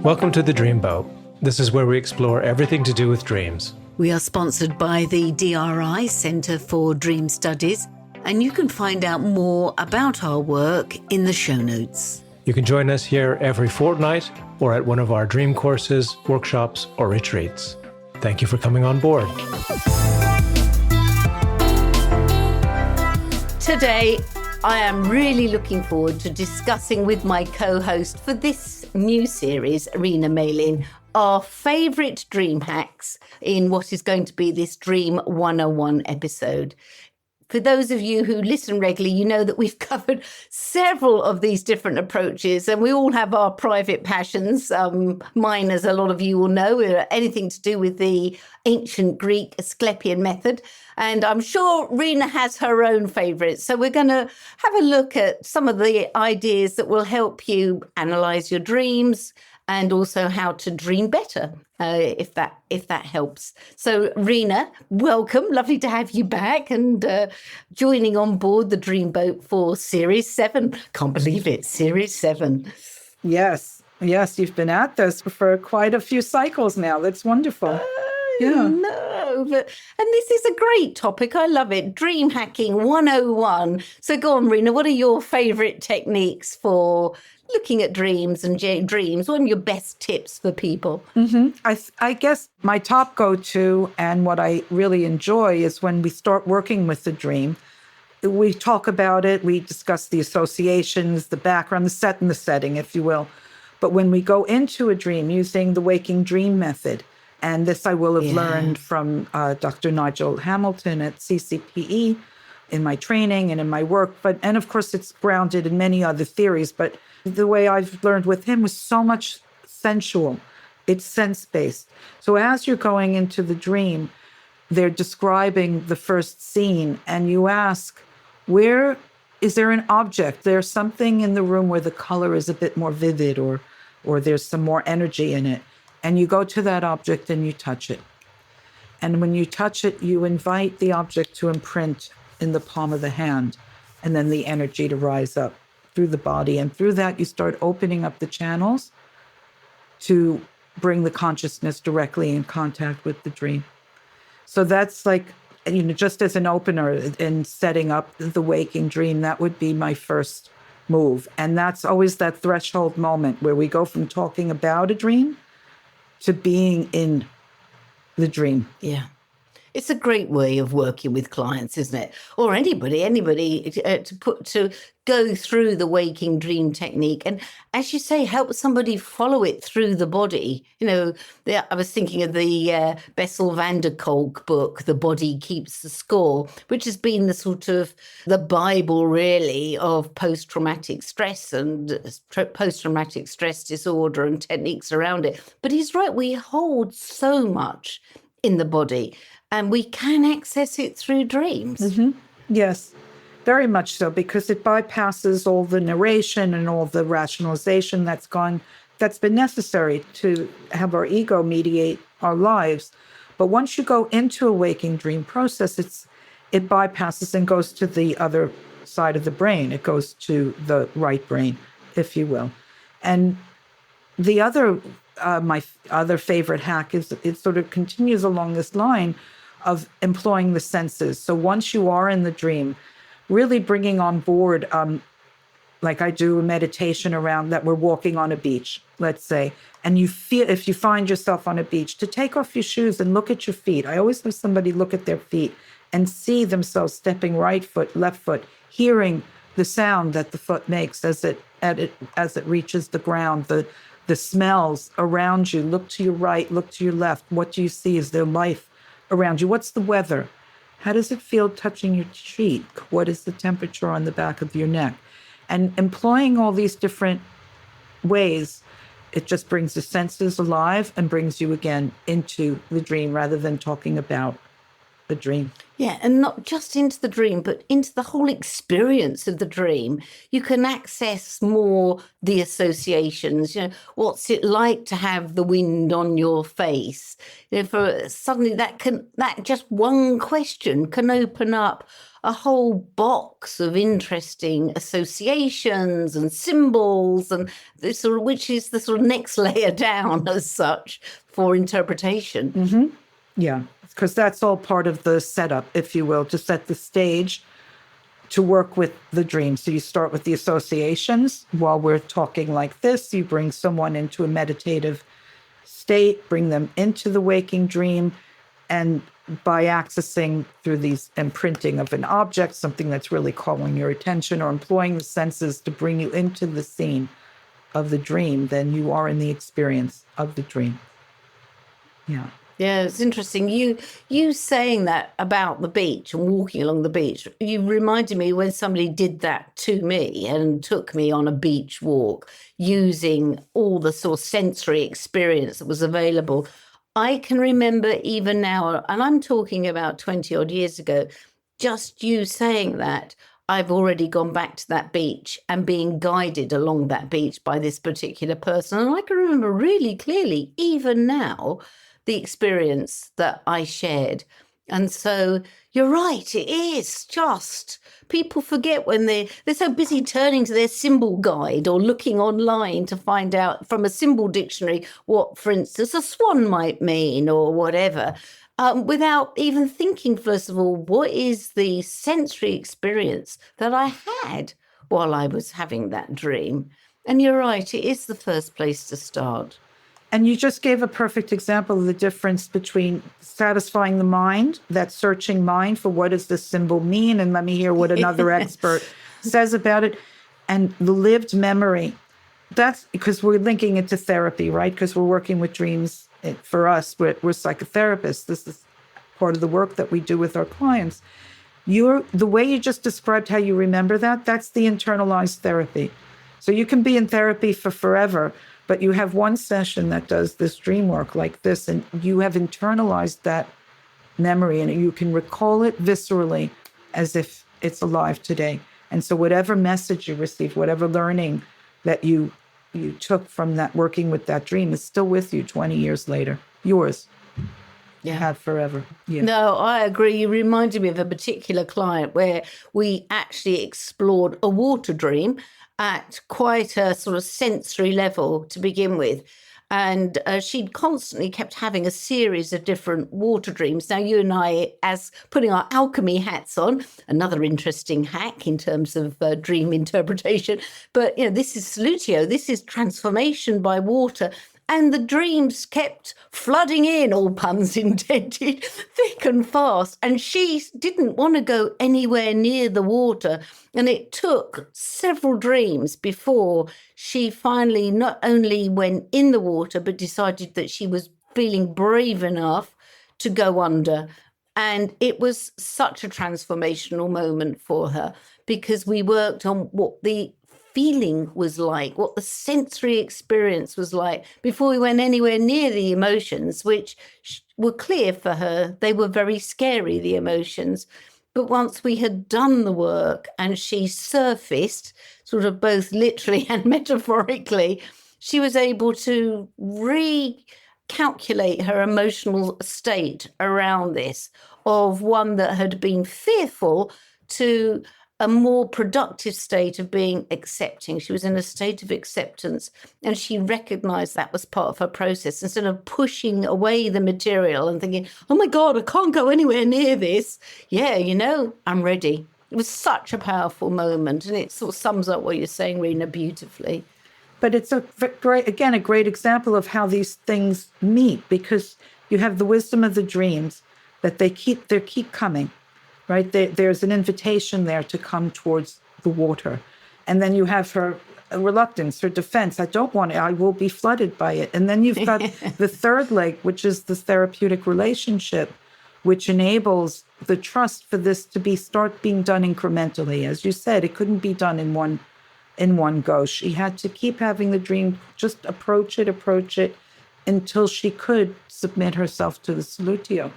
Welcome to The Dreamboat. This is where we explore everything to do with dreams. We are sponsored by the DRI Centre for Dream Studies, and you can find out more about our work in the show notes. You can join us here every fortnight or at one of our dream courses, workshops, or retreats. Thank you for coming on board. Today, I am really looking forward to discussing with my co-host for this new series, Rina Malin, our favourite dream hacks in what is going to be this Dream 101 episode. For those of you who listen regularly, you know that we've covered several of these different approaches, and we all have our private passions. Mine, as a lot of you will know, are anything to do with the ancient Greek Asclepian method. And I'm sure Rina has her own favourites. So we're going to have a look at some of the ideas that will help you analyse your dreams and also how to dream better, if that helps. So, Rina, welcome. Lovely to have you back and joining on board the Dreamboat for Series 7. Can't believe it, Series 7. Yes, you've been at this for quite a few cycles now. That's wonderful. No, and this is a great topic. I love it. Dream hacking 101. So go on, Rina, what are your favourite techniques for looking at dreams and dreams? What are your best tips for people? I guess my top go-to and what I really enjoy is when we start working with the dream. We talk about it, we discuss the associations, the background, the set and the setting, if you will. But when we go into a dream using the waking dream method, and this I will have learned from Dr. Nigel Hamilton at CCPE in my training and in my work. And of course, it's grounded in many other theories. But the way I've learned with him was so much sensual. It's sense-based. So as you're going into the dream, they're describing the first scene. And you ask, where is there an object? There's something in the room where the color is a bit more vivid or there's some more energy in it. And you go to that object and you touch it. And when you touch it, you invite the object to imprint in the palm of the hand, and then the energy to rise up through the body. And through that, you start opening up the channels to bring the consciousness directly in contact with the dream. So that's like, just as an opener in setting up the waking dream, that would be my first move. And that's always that threshold moment where we go from talking about a dream to being in the dream. Yeah. It's a great way of working with clients, isn't it? Or anybody to go through the waking dream technique. And as you say, help somebody follow it through the body. I was thinking of the Bessel van der Kolk book, The Body Keeps the Score, which has been the sort of the Bible, really, of post-traumatic stress and post-traumatic stress disorder and techniques around it. But he's right, we hold so much in the body. And we can access it through dreams. Mm-hmm. Yes, very much so, because it bypasses all the narration and all the rationalization that's been necessary to have our ego mediate our lives. But once you go into a waking dream process, it bypasses and goes to the other side of the brain. It goes to the right brain, if you will. And the other, my other favorite hack is it sort of continues along this line of employing the senses. So once you are in the dream, really bringing on board, like I do a meditation around that we're walking on a beach, let's say, and you feel, if you find yourself on a beach, to take off your shoes and look at your feet. I always have somebody look at their feet and see themselves stepping right foot, left foot, hearing the sound that the foot makes as it reaches the ground, the smells around you. Look to your right, look to your left. What do you see? Is there life around you? What's the weather? How does it feel touching your cheek? What is the temperature on the back of your neck? And employing all these different ways, it just brings the senses alive and brings you again into the dream rather than talking about the dream. Yeah, and not just into the dream, but into the whole experience of the dream. You can access more the associations. What's it like to have the wind on your face? For suddenly that just one question can open up a whole box of interesting associations and symbols, and which is the sort of next layer down as such for interpretation. Mm-hmm. Yeah, because that's all part of the setup, if you will, to set the stage to work with the dream. So you start with the associations. While we're talking like this, you bring someone into a meditative state, bring them into the waking dream, and by accessing through these imprinting of an object, something that's really calling your attention, or employing the senses to bring you into the scene of the dream, then you are in the experience of the dream. Yeah. Yeah, it's interesting. You saying that about the beach and walking along the beach, you reminded me when somebody did that to me and took me on a beach walk using all the sort of sensory experience that was available. I can remember even now, and I'm talking about 20 odd years ago, just you saying that, I've already gone back to that beach and being guided along that beach by this particular person. And I can remember really clearly, even now, the experience that I shared. And so you're right, it is just, people forget when they're so busy turning to their symbol guide or looking online to find out from a symbol dictionary what, for instance, a swan might mean or whatever, without even thinking, first of all, what is the sensory experience that I had while I was having that dream? And you're right, it is the first place to start. And you just gave a perfect example of the difference between satisfying the mind, that searching mind for what does this symbol mean, and let me hear what another expert says about it, and the lived memory. That's because we're linking it to therapy, right? Because we're working with dreams. For us, we're psychotherapists. This is part of the work that we do with our clients. The way you just described how you remember that's the internalized therapy. So you can be in therapy for forever, but you have one session that does this dream work like this, and you have internalized that memory, and you can recall it viscerally as if it's alive today. And so whatever message you received, whatever learning that you took from that, working with that dream, is still with you 20 years later. Yours. Yeah. Have forever. Yeah. No, I agree. You reminded me of a particular client where we actually explored a water dream at quite a sort of sensory level to begin with. And she'd constantly kept having a series of different water dreams. Now, you and I, as putting our alchemy hats on, another interesting hack in terms of dream interpretation. But, this is solutio, this is transformation by water. And the dreams kept flooding in, all puns intended, thick and fast. And she didn't want to go anywhere near the water. And it took several dreams before she finally not only went in the water, but decided that she was feeling brave enough to go under. And it was such a transformational moment for her because we worked on what the feeling was like, what the sensory experience was like before we went anywhere near the emotions, which were clear for her. They were very scary, the emotions. But once we had done the work and she surfaced, sort of both literally and metaphorically, she was able to recalculate her emotional state around this, of one that had been fearful to a more productive state of being accepting. She was in a state of acceptance, and she recognized that was part of her process. Instead of pushing away the material and thinking, oh my God, I can't go anywhere near this. Yeah, I'm ready. It was such a powerful moment, and it sort of sums up what you're saying, Rina, beautifully. But it's a great example of how these things meet, because you have the wisdom of the dreams that they keep coming. Right? There's an invitation there to come towards the water. And then you have her reluctance, her defense. I don't want it. I will be flooded by it. And then you've got the third leg, which is the therapeutic relationship, which enables the trust for this to start being done incrementally. As you said, it couldn't be done in one go. She had to keep having the dream, just approach it until she could submit herself to the solutio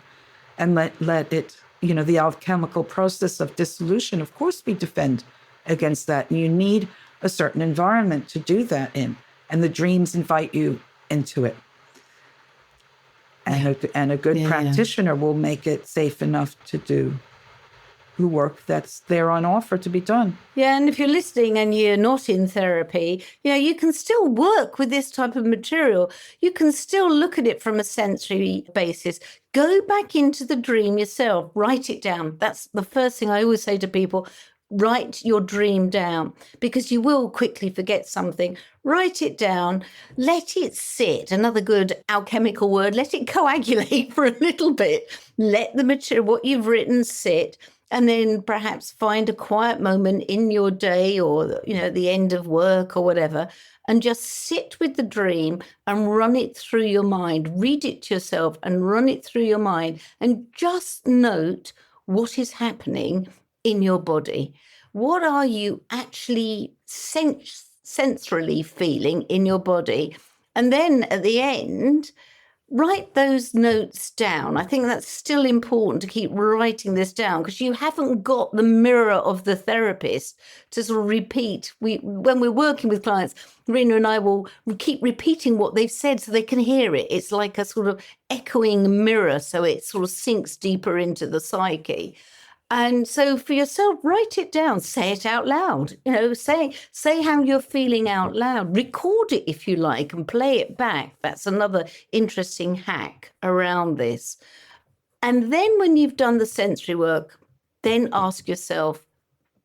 and let it the alchemical process of dissolution, of course we defend against that. And you need a certain environment to do that in. And the dreams invite you into it. And a good practitioner will make it safe enough to do the work that's there on offer to be done. Yeah, and if you're listening and you're not in therapy, you can still work with this type of material. You can still look at it from a sensory basis. Go back into the dream yourself. Write it down. That's the first thing I always say to people. Write your dream down, because you will quickly forget something. Write it down, let it sit. Another good alchemical word, let it coagulate for a little bit. Let the material, what you've written, sit, and then perhaps find a quiet moment in your day or, the end of work or whatever, and just sit with the dream and run it through your mind. Read it to yourself and run it through your mind, and just note what is happening in your body. What are you actually sensorily feeling in your body? And then at the end, write those notes down. I think that's still important to keep writing this down, because you haven't got the mirror of the therapist to sort of repeat. When we're working with clients, Rina and I will keep repeating what they've said so they can hear it. It's like a sort of echoing mirror, so it sort of sinks deeper into the psyche. And so for yourself, write it down, say it out loud, say how you're feeling out loud, record it if you like and play it back. That's another interesting hack around this. And then when you've done the sensory work, then ask yourself,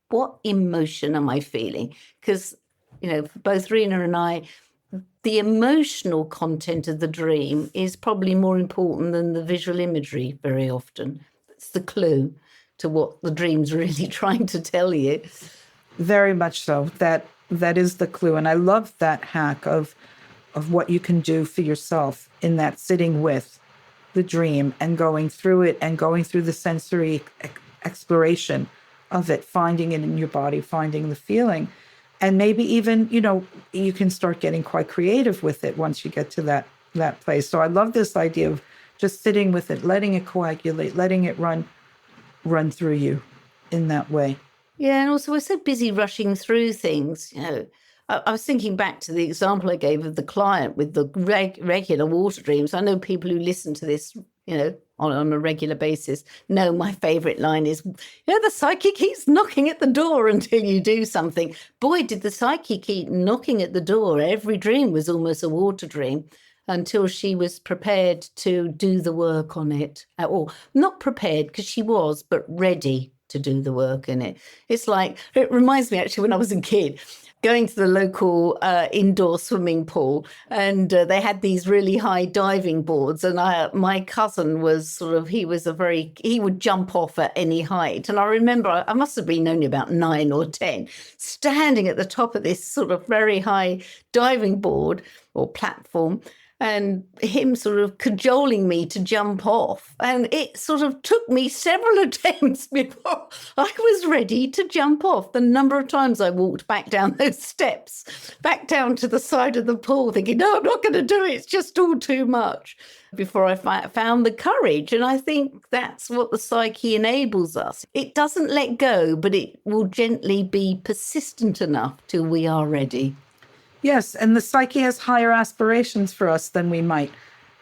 what emotion am I feeling? Because, for both Rina and I, the emotional content of the dream is probably more important than the visual imagery very often. It's the clue to what the dream's really trying to tell you. Very much so. That is the clue. And I love that hack of what you can do for yourself in that sitting with the dream and going through it and going through the sensory exploration of it, finding it in your body, finding the feeling. And maybe even, you can start getting quite creative with it once you get to that place. So I love this idea of just sitting with it, letting it coagulate, letting it run through you in that way. Yeah, and also we're so busy rushing through things. I was thinking back to the example I gave of the client with the regular water dreams. I know people who listen to this, on a regular basis know my favourite line is, the psyche keeps knocking at the door until you do something. Boy, did the psyche keep knocking at the door. Every dream was almost a water dream, until she was prepared to do the work on it at all. Not prepared, because she was, but ready to do the work in it. It reminds me actually when I was a kid, going to the local indoor swimming pool, and they had these really high diving boards, and my cousin was he would jump off at any height. And I remember I must have been only about 9 or 10, standing at the top of this sort of very high diving board or platform, and him sort of cajoling me to jump off. And it sort of took me several attempts before I was ready to jump off. The number of times I walked back down those steps, back down to the side of the pool, thinking, no, I'm not going to do it. It's just all too much, before I found the courage. And I think that's what the psyche enables us. It doesn't let go, but it will gently be persistent enough till we are ready. Yes, and the psyche has higher aspirations for us than we might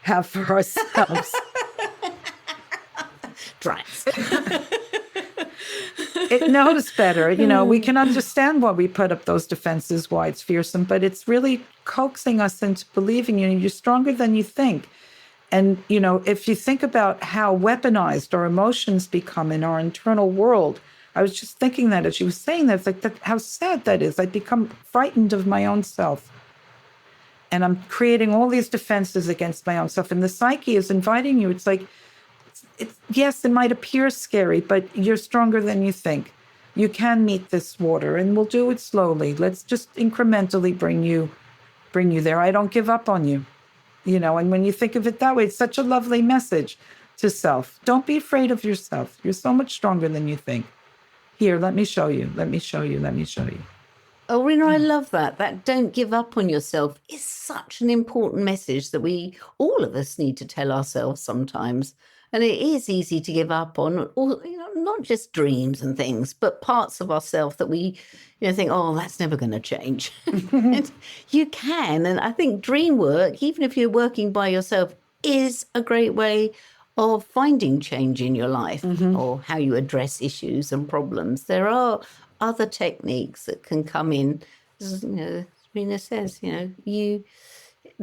have for ourselves. Drats. It knows better. We can understand why we put up those defenses, why it's fearsome, but it's really coaxing us into believing, you're stronger than you think. And, if you think about how weaponized our emotions become in our internal world, I was just thinking that as you were saying that, it's like how sad that is. I become frightened of my own self. And I'm creating all these defenses against my own self. And the psyche is inviting you. It's like, yes, it might appear scary, but you're stronger than you think. You can meet this water, and we'll do it slowly. Let's just incrementally bring you there. I don't give up on you. And when you think of it that way, it's such a lovely message to self. Don't be afraid of yourself. You're so much stronger than you think. Here, let me show you. Let me show you. Let me show you. Oh, Rina, I love that. That don't give up on yourself is such an important message that all of us need to tell ourselves sometimes. And it is easy to give up on, or, not just dreams and things, but parts of ourselves that we, think, oh, that's never going to change. And you can. And I think dream work, even if you're working by yourself, is a great way of finding change in your life or how you address issues and problems. There are other techniques that can come in. As Rina says, the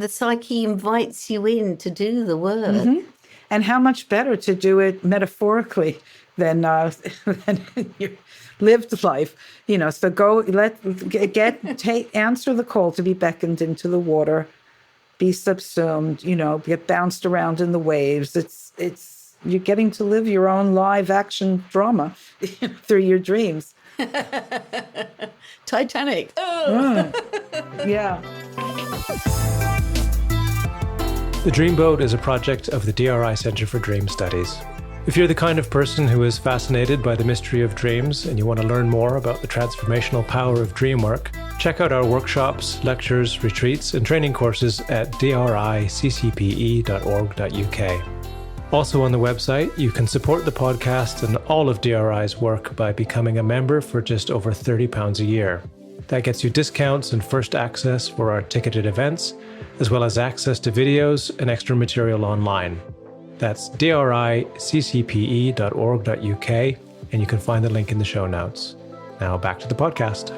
psyche invites you in to do the work. And how much better to do it metaphorically than in your lived life. So go, answer the call to be beckoned into the water, be subsumed, get bounced around in the waves. It's you're getting to live your own live action drama through your dreams. Titanic. Yeah. The Dreamboat is a project of the DRI Centre for Dream Studies. If you're the kind of person who is fascinated by the mystery of dreams and you want to learn more about the transformational power of dream work, check out our workshops, lectures, retreats, and training courses at driccpe.org.uk. Also on the website, you can support the podcast and all of DRI's work by becoming a member for just over £30 a year. That gets you discounts and first access for our ticketed events, as well as access to videos and extra material online. That's driccpe.org.uk, and you can find the link in the show notes. Now back to the podcast.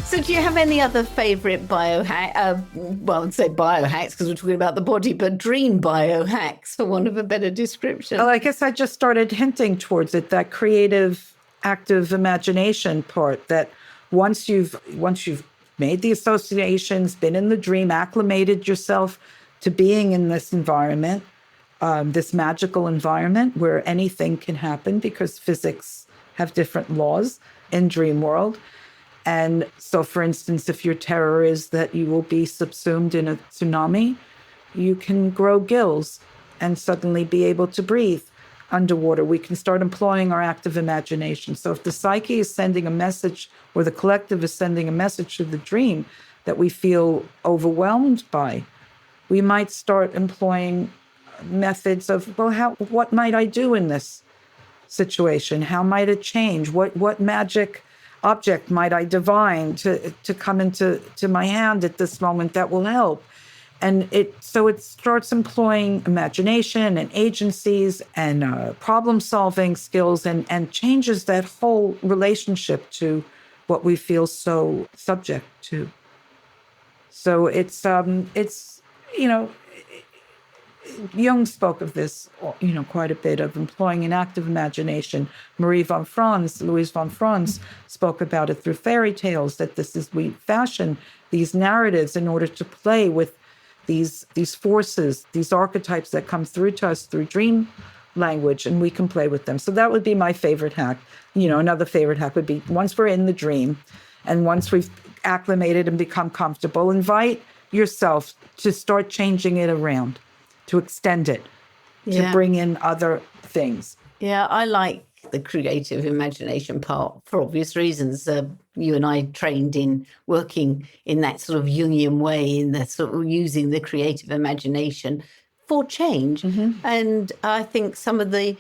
So do you have any other favourite biohack? I'd say biohacks because we're talking about the body, but dream biohacks, for want of a better description. Well, I guess I just started hinting towards it, that creative, active imagination part, that once you've made the associations, been in the dream, acclimated yourself to being in this environment, this magical environment where anything can happen because physics have different laws in dream world. And so, for instance, if your terror is that you will be subsumed in a tsunami, you can grow gills and suddenly be able to breathe underwater. We can start employing our active imagination. So if the psyche is sending a message, or the collective is sending a message to the dream that we feel overwhelmed by, we might start employing methods of, what might I do in this situation? How might it change? What magic object might I divine to come into my hand at this moment that will help? And it starts employing imagination and agencies and problem-solving skills and changes that whole relationship to what we feel so subject to. So it's Jung spoke of this, quite a bit, of employing an active imagination. Louis von Franz spoke about it through fairy tales, that we fashion these narratives in order to play with these forces, these archetypes that come through to us through dream language, and we can play with them. So that would be my favorite hack. Another favorite hack would be, once we're in the dream and once we've acclimated and become comfortable, invite yourself to start changing it around, to extend it, to bring in other things. Yeah, I like the creative imagination part for obvious reasons. You and I trained in working in that sort of Jungian way, in that sort of using the creative imagination for change. And I think some of the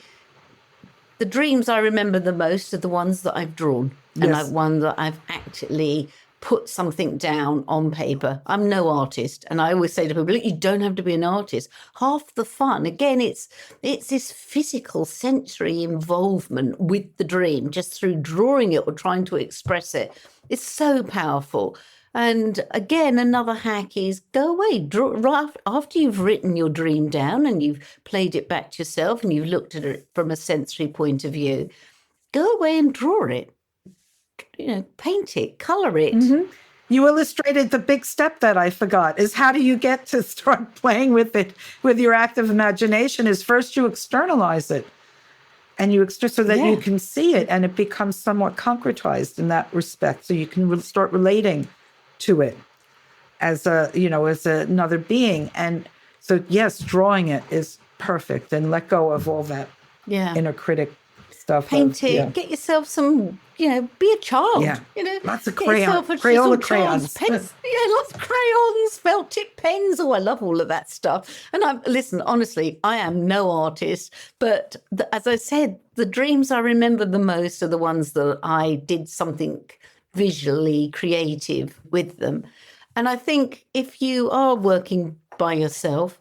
dreams I remember the most are the ones that I've drawn. And one that I've actually put something down on paper. I'm no artist. And I always say to people, look, you don't have to be an artist. Half the fun, again, it's this physical sensory involvement with the dream, just through drawing it or trying to express it. It's so powerful. And again, another hack is go away, draw after you've written your dream down and you've played it back to yourself and you've looked at it from a sensory point of view, go away and draw it. Paint it, color it. You illustrated the big step that I forgot, is how do you get to start playing with it with your active imagination, is first you externalize it and so that you can see it and it becomes somewhat concretized in that respect. So you can start relating to it as another being. And so, yes, drawing it is perfect, and let go of all that inner critic stuff. Paint it, get yourself some, be a child. Yeah. Lots of Get yourself Crayola some crayons. pens, lots of crayons, felt tip pens. Oh, I love all of that stuff. And listen, honestly, I am no artist, but as I said, the dreams I remember the most are the ones that I did something visually creative with them. And I think if you are working by yourself,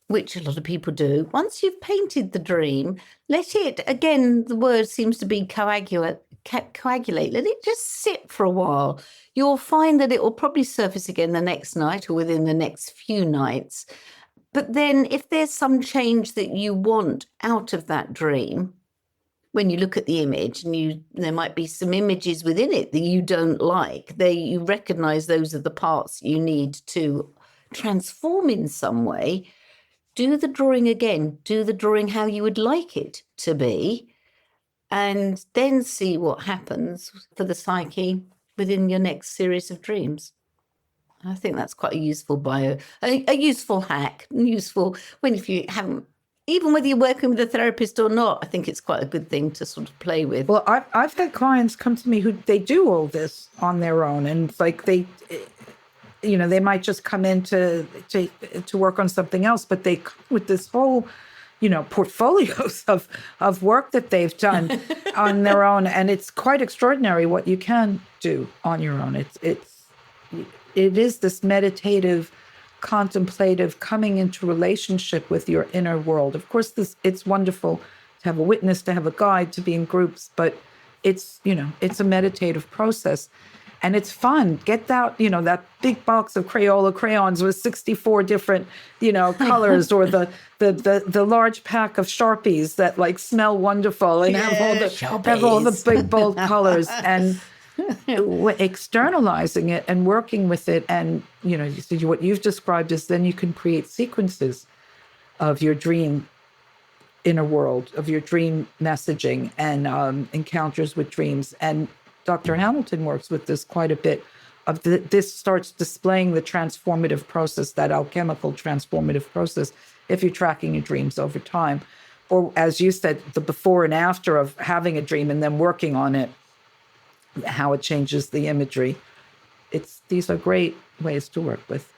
which a lot of people do, once you've painted the dream, let it, again, the word seems to be coagulate, let it just sit for a while. You'll find that it will probably surface again the next night or within the next few nights. But then if there's some change that you want out of that dream, when you look at the image and there might be some images within it that you don't like, you recognize those are the parts you need to transform in some way. Do the drawing again, do the drawing how you would like it to be, and then see what happens for the psyche within your next series of dreams. I think that's quite a useful a useful hack, useful if you haven't, even whether you're working with a therapist or not, I think it's quite a good thing to sort of play with. Well, I've had clients come to me who they do all this on their own, and it's like they might just come in to work on something else, but they come with this whole, portfolios of work that they've done on their own. And it's quite extraordinary what you can do on your own. It is this meditative, contemplative, coming into relationship with your inner world. Of course, it's wonderful to have a witness, to have a guide, to be in groups, but it's a meditative process. And it's fun. Get that, that big box of Crayola crayons with 64 different, colors, or the large pack of Sharpies that like smell wonderful and have all the big bold colors, and externalizing it and working with it. And, what you've described is then you can create sequences of your dream inner world, of your dream messaging and encounters with dreams. And Dr. Hamilton works with this quite a bit. This starts displaying the transformative process, that alchemical transformative process, if you're tracking your dreams over time. Or, as you said, the before and after of having a dream and then working on it, how it changes the imagery. These are great ways to work with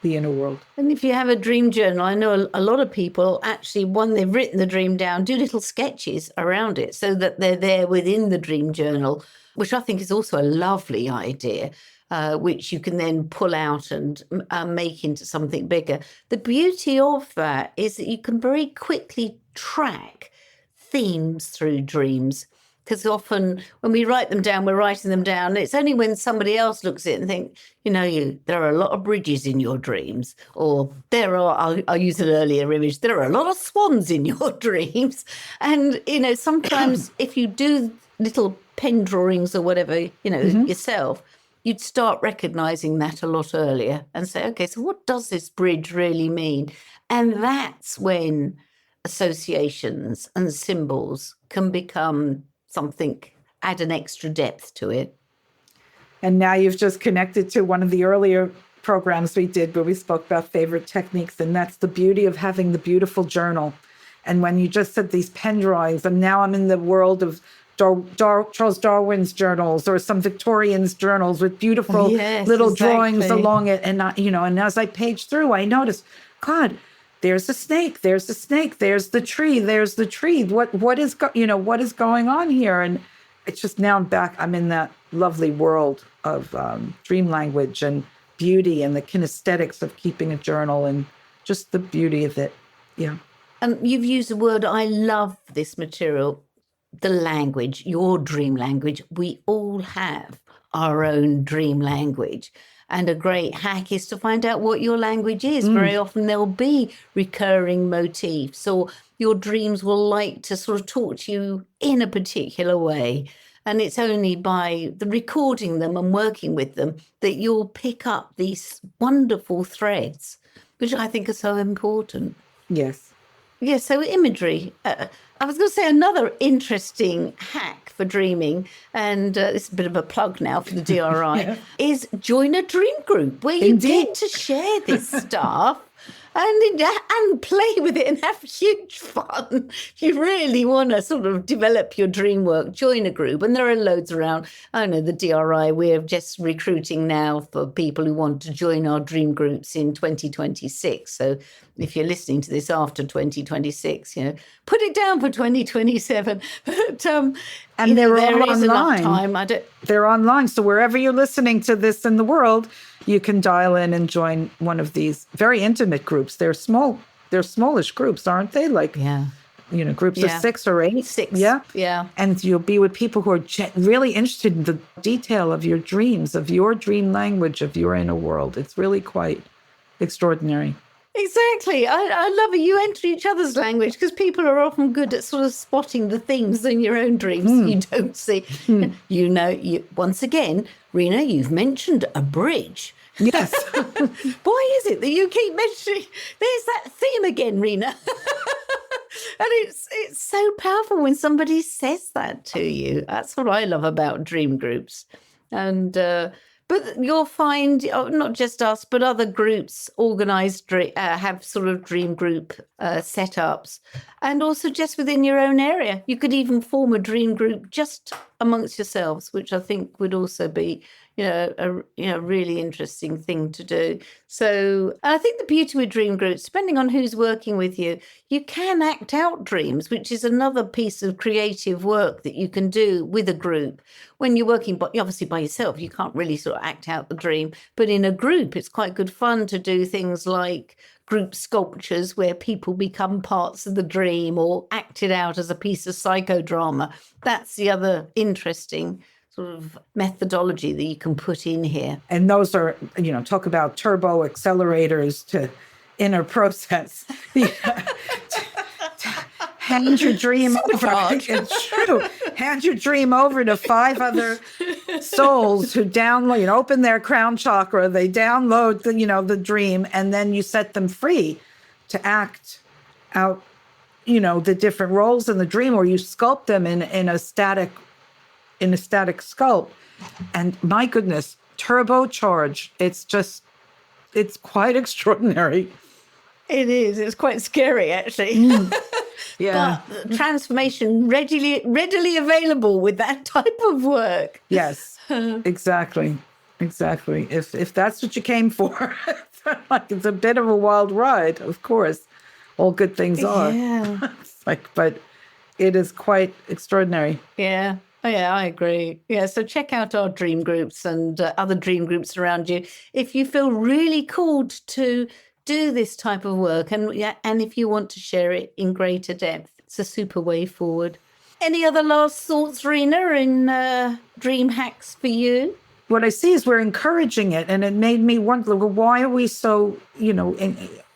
the inner world. And if you have a dream journal, I know a lot of people actually, when they've written the dream down, do little sketches around it so that they're there within the dream journal, which I think is also a lovely idea, which you can then pull out and make into something bigger. The beauty of that is that you can very quickly track themes through dreams. Because often when we write them down, we're writing them down. It's only when somebody else looks at it and think, there are a lot of bridges in your dreams, or I'll use an earlier image, there are a lot of swans in your dreams. And, sometimes if you do little pen drawings or whatever, yourself, you'd start recognizing that a lot earlier and say, okay, so what does this bridge really mean? And that's when associations and symbols can become something, add an extra depth to it. And now you've just connected to one of the earlier programs we did where we spoke about favorite techniques, and that's the beauty of having the beautiful journal. And when you just said these pen drawings, and now I'm in the world of Charles Darwin's journals or some Victorian's journals with beautiful little drawings along it. And, and as I page through, I notice, God, there's a snake, there's the snake, there's the tree, there's the tree. What is going on here? And it's just, now I'm in that lovely world of dream language and beauty and the kinesthetics of keeping a journal and just the beauty of it. Yeah. And you've used a word, I love this material, the language, your dream language. We all have our own dream language. And a great hack is to find out what your language is. Very often there'll be recurring motifs, or your dreams will like to sort of talk to you in a particular way. And it's only by the recording them and working with them that you'll pick up these wonderful threads, which I think are so important. Yes. Yeah, so imagery. I was going to say another interesting hack for dreaming, and this is a bit of a plug now for the DRI, is join a dream group where you get to share this stuff and play with it and have huge fun. If you really want to sort of develop your dream work, join a group. And there are loads around. I know the DRI, we're just recruiting now for people who want to join our dream groups in 2026. So if you're listening to this after 2026, put it down for 2027. But and they're there all is online. enough time. They're online. So wherever you're listening to this in the world, you can dial in and join one of these very intimate groups. They're smallish groups, aren't they? Like, groups of 6 or 8. 6. Yeah. Yeah. And you'll be with people who are really interested in the detail of your dreams, of your dream language, of your inner world. It's really quite extraordinary. Exactly. I love it. You enter each other's language because people are often good at sort of spotting the things in your own dreams you don't see. Once again, Rina, you've mentioned a bridge. Yes. Why is it that you keep mentioning? There's that theme again, Rina. And it's so powerful when somebody says that to you. That's what I love about dream groups. And but you'll find not just us, but other groups organised have sort of dream group setups, and also just within your own area. You could even form a dream group just amongst yourselves, which I think would also be a really interesting thing to do. So I think the beauty with dream groups, depending on who's working with you, you can act out dreams, which is another piece of creative work that you can do with a group. When you're working obviously by yourself, you can't really sort of act out the dream. But in a group, it's quite good fun to do things like group sculptures where people become parts of the dream or act it out as a piece of psychodrama. That's the other interesting sort of methodology that you can put in here. And those are, talk about turbo accelerators to inner process. Hand your dream over. It's true. Hand your dream over to 5 other souls who download, open their crown chakra. They download the dream, and then you set them free to act out, the different roles in the dream, or you sculpt them in a static sculpt. And my goodness, turbocharge. It's quite extraordinary. It is. It's quite scary, actually. Yeah. But transformation readily available with that type of work. Yes, exactly. If that's what you came for, it's a bit of a wild ride, of course. All good things are. Yeah. But it is quite extraordinary. Yeah. Oh, yeah, I agree. Yeah, so check out our dream groups and other dream groups around you. If you feel really called to do this type of work, and if you want to share it in greater depth, it's a super way forward. Any other last thoughts, Rina, in dream hacks for you? What I see is we're encouraging it, and it made me wonder, why are we so,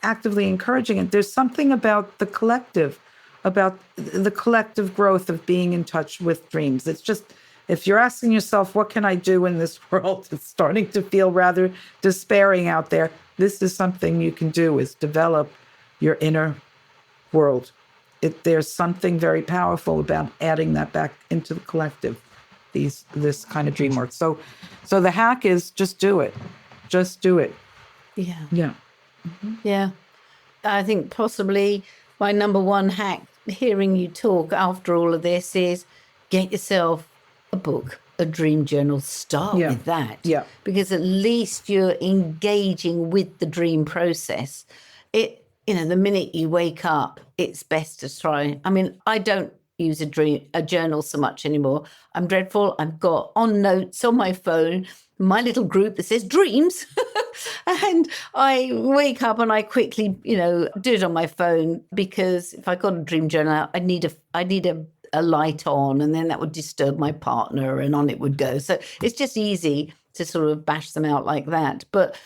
actively encouraging it? There's something about the collective growth of being in touch with dreams. It's just, if you're asking yourself, what can I do in this world? It's starting to feel rather despairing out there. This is something you can do, is develop your inner world. There's something very powerful about adding that back into the collective, this kind of dream work. So the hack is just do it. Just do it. Yeah. Yeah. Mm-hmm. Yeah. I think possibly my number one hack, hearing you talk after all of this, is get yourself a book, a dream journal. Start with that. Yeah. Because at least you're engaging with the dream process. The minute you wake up, it's best to try. I mean, I don't use a journal so much anymore. I'm dreadful. I've got on notes on my phone, my little group that says dreams. And I wake up and I quickly, do it on my phone, because if I got a dream journal, I need a light on, and then that would disturb my partner, and on it would go. So it's just easy to sort of bash them out like that. But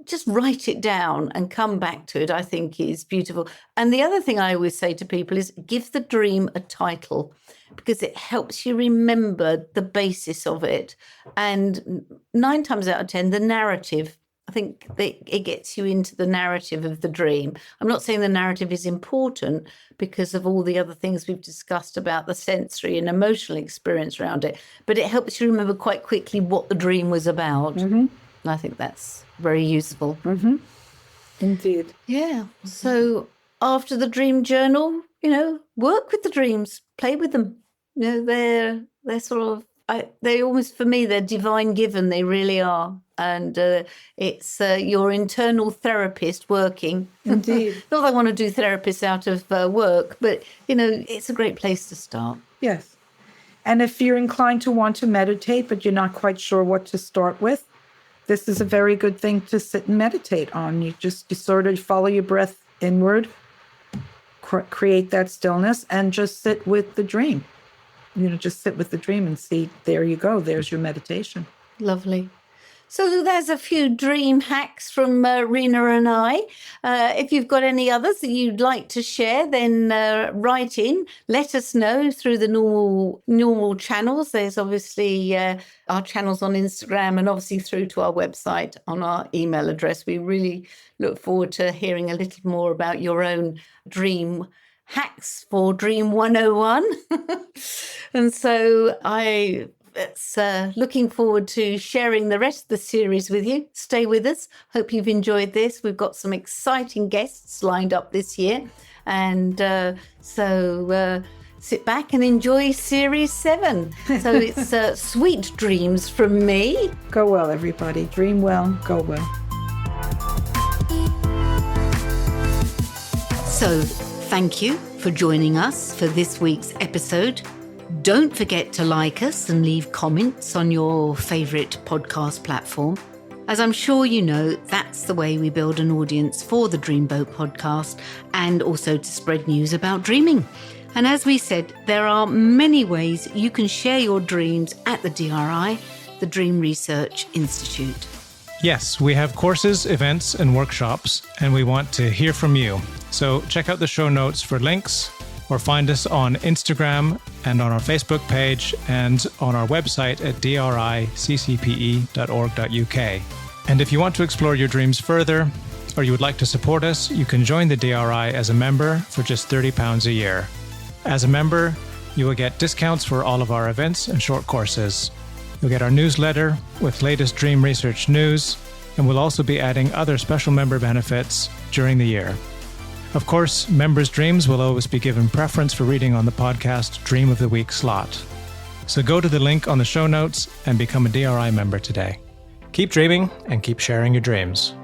just write it down and come back to it, I think, is beautiful. And the other thing I always say to people is give the dream a title, because it helps you remember the basis of it. And 9 times out of 10, the narrative, I think it gets you into the narrative of the dream. I'm not saying the narrative is important because of all the other things we've discussed about the sensory and emotional experience around it, but it helps you remember quite quickly what the dream was about. Mm-hmm. And I think that's very useful. Mm-hmm. Indeed. Yeah. So after the dream journal, work with the dreams, play with them. They're sort of, they almost, for me, they're divine given. They really are. And it's your internal therapist working. Indeed. Not that I want to do therapists out of work, but, it's a great place to start. Yes. And if you're inclined to want to meditate, but you're not quite sure what to start with, this is a very good thing to sit and meditate on. You sort of follow your breath inward, create that stillness, and just sit with the dream. Just sit with the dream and see, there you go. There's your meditation. Lovely. So there's a few dream hacks from Rina and I. If you've got any others that you'd like to share, then write in. Let us know through the normal channels. There's obviously our channels on Instagram and obviously through to our website on our email address. We really look forward to hearing a little more about your own dream hacks for Dream 101. And so it's looking forward to sharing the rest of the series with you. Stay with us. Hope you've enjoyed this. We've got some exciting guests lined up this year. And so sit back and enjoy Series 7. So it's sweet dreams from me. Go well, everybody. Dream well, go well. So thank you for joining us for this week's episode. Don't forget to like us and leave comments on your favourite podcast platform. As I'm sure you know, that's the way we build an audience for the Dreamboat podcast and also to spread news about dreaming. And as we said, there are many ways you can share your dreams at the DRI, the Dream Research Institute. Yes, we have courses, events, and workshops, and we want to hear from you. So check out the show notes for links, or find us on Instagram and on our Facebook page and on our website at driccpe.org.uk. And if you want to explore your dreams further, or you would like to support us, you can join the DRI as a member for just £30 a year. As a member, you will get discounts for all of our events and short courses. You'll get our newsletter with latest dream research news, and we'll also be adding other special member benefits during the year. Of course, members' dreams will always be given preference for reading on the podcast Dream of the Week slot. So go to the link on the show notes and become a DRI member today. Keep dreaming and keep sharing your dreams.